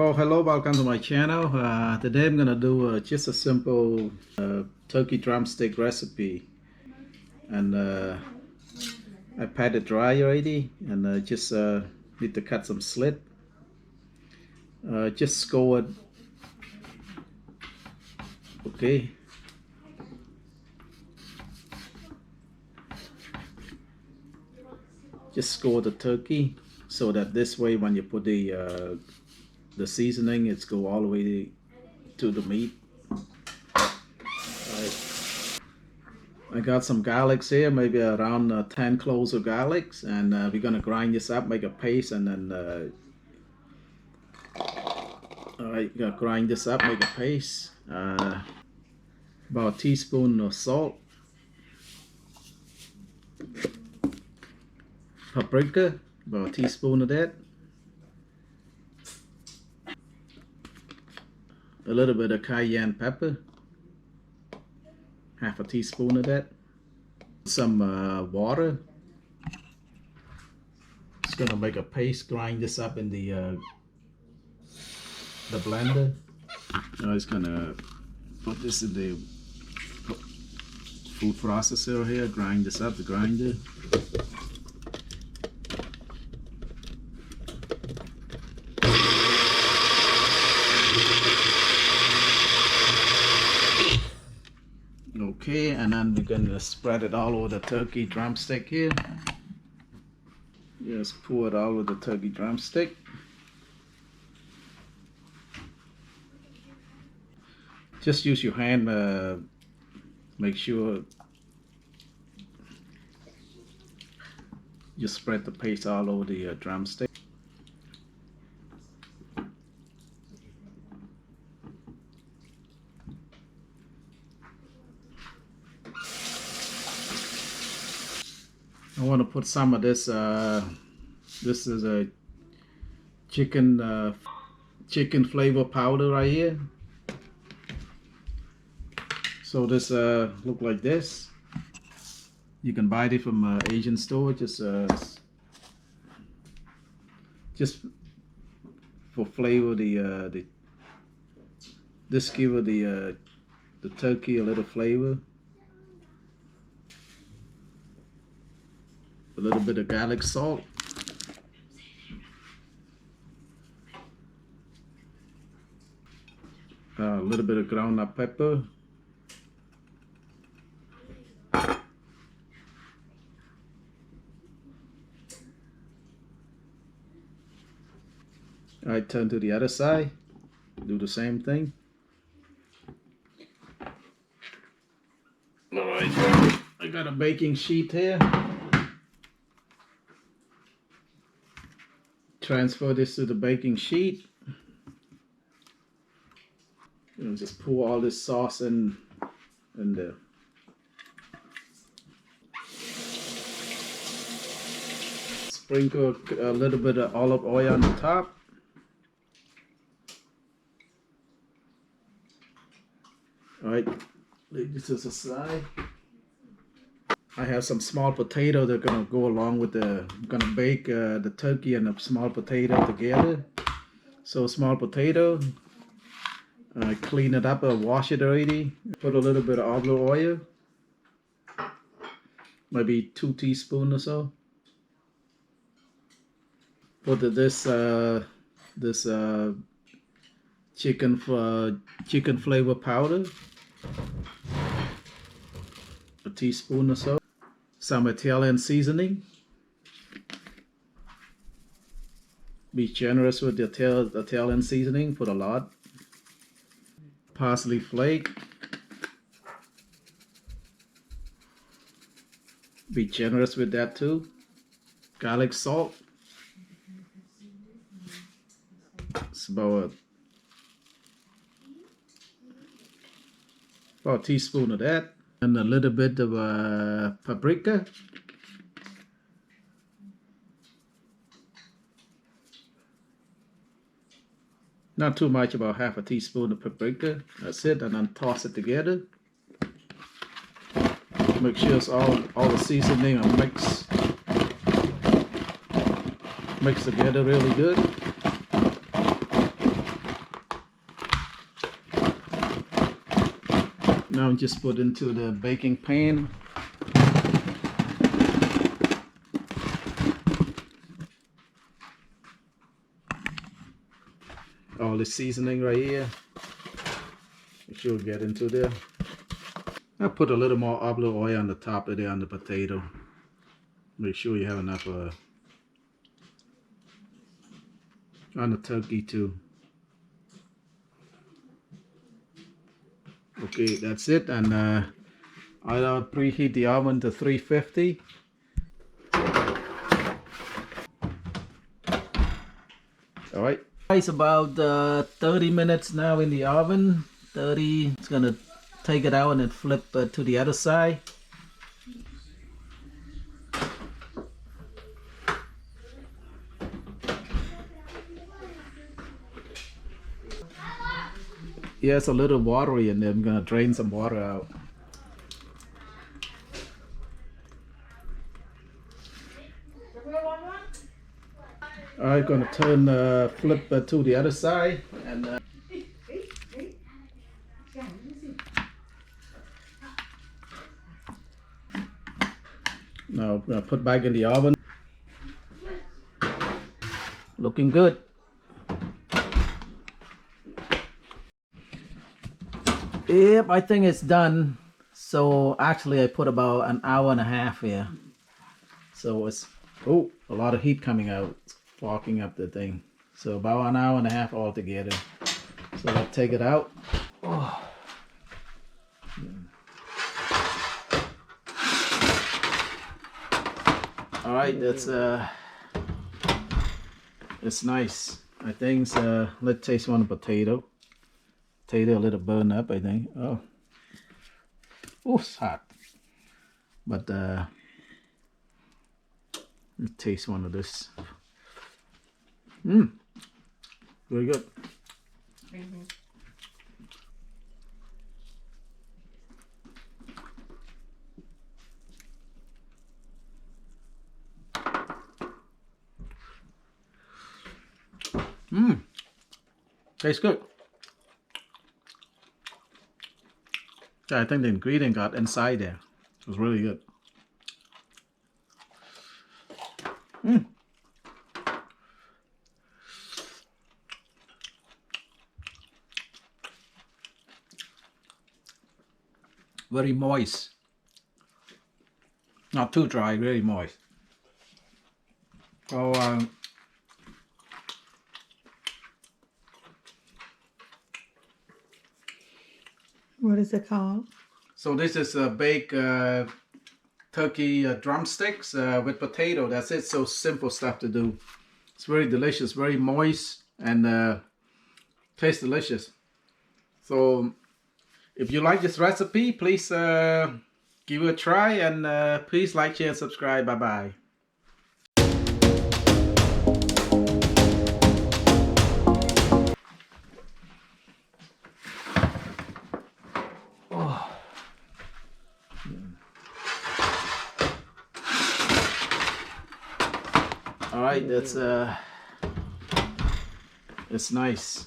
Oh, hello, welcome to my channel. Today I'm gonna do just a simple turkey drumstick recipe, and I pat it dry already, and just need to cut some slit. Just score it. Okay. Just score the turkey so that this way when you put the seasoning, it's go all the way to the meat. I got some garlics here, maybe around 10 cloves of garlics, and we're gonna grind this up, make a paste, and then alright, you gotta grind this up, make a paste. About a teaspoon of salt, paprika, about a teaspoon of that, a little bit of cayenne pepper, half a teaspoon of that, some water. Just gonna make a paste, grind this up in the blender. I'm just gonna put this in the food processor here, grind this up, the grinder. Okay, and then we're gonna spread it all over the turkey drumstick here. Just pour it all over the turkey drumstick. Just use your hand, make sure you spread the paste all over the drumstick. I want to put some of this, this is a chicken flavor powder right here. So this look like this. You can buy it from Asian store, just for flavor. This give the turkey a little flavor. A little bit of garlic salt. A little bit of ground up pepper. I turn to the other side, do the same thing. Alright, I got a baking sheet here. Transfer this to the baking sheet. And just pour all this sauce in there. Sprinkle a little bit of olive oil on the top. Alright, leave this to the side. I have some small potato that are gonna go along with I'm gonna bake the turkey and the small potato together. So small potato, clean it up, wash it already. Put a little bit of olive oil, maybe 2 teaspoons or so. Put this chicken flavor powder, a teaspoon or so. Some Italian seasoning. Be generous with the Italian seasoning, put a lot. Parsley flake. Be generous with that too. Garlic salt. It's about a teaspoon of that. And a little bit of paprika. Not too much, about half a teaspoon of paprika. That's it, and then toss it together. Make sure it's all the seasoning are mixed together really good. Now just put into the baking pan. All the seasoning right here. Make sure we get into there. I'll put a little more olive oil on the top of there on the potato. Make sure you have enough on the turkey too. Okay, that's it, and I'll preheat the oven to 350. All right, it's about 30 minutes now in the oven. 30. It's gonna take it out and then flip to the other side. Yeah, it's a little watery in there. I'm gonna drain some water out. Alright, gonna turn flip to the other side, and now I'm gonna put back in the oven. Looking good. Yep, I think it's done. So actually I put about an hour and a half here. So it's, oh, a lot of heat coming out, fogging up the thing. So about an hour and a half altogether. So I'll take it out. Oh. All right, that's it's nice. I think let's taste one potato. Potato a little burned up, I think. Oh, it's hot. But let's taste one of this. Very good. Tastes good. Yeah, I think the ingredient got inside there. It was really good. Very moist. Not too dry, very moist. So what is it called? so this is a baked turkey drumsticks with potato. That's it. So simple stuff to do. It's very delicious, very moist, and tastes delicious. So if you like this recipe, please give it a try, and please like, share, and subscribe. Bye bye. All right, that's it's nice.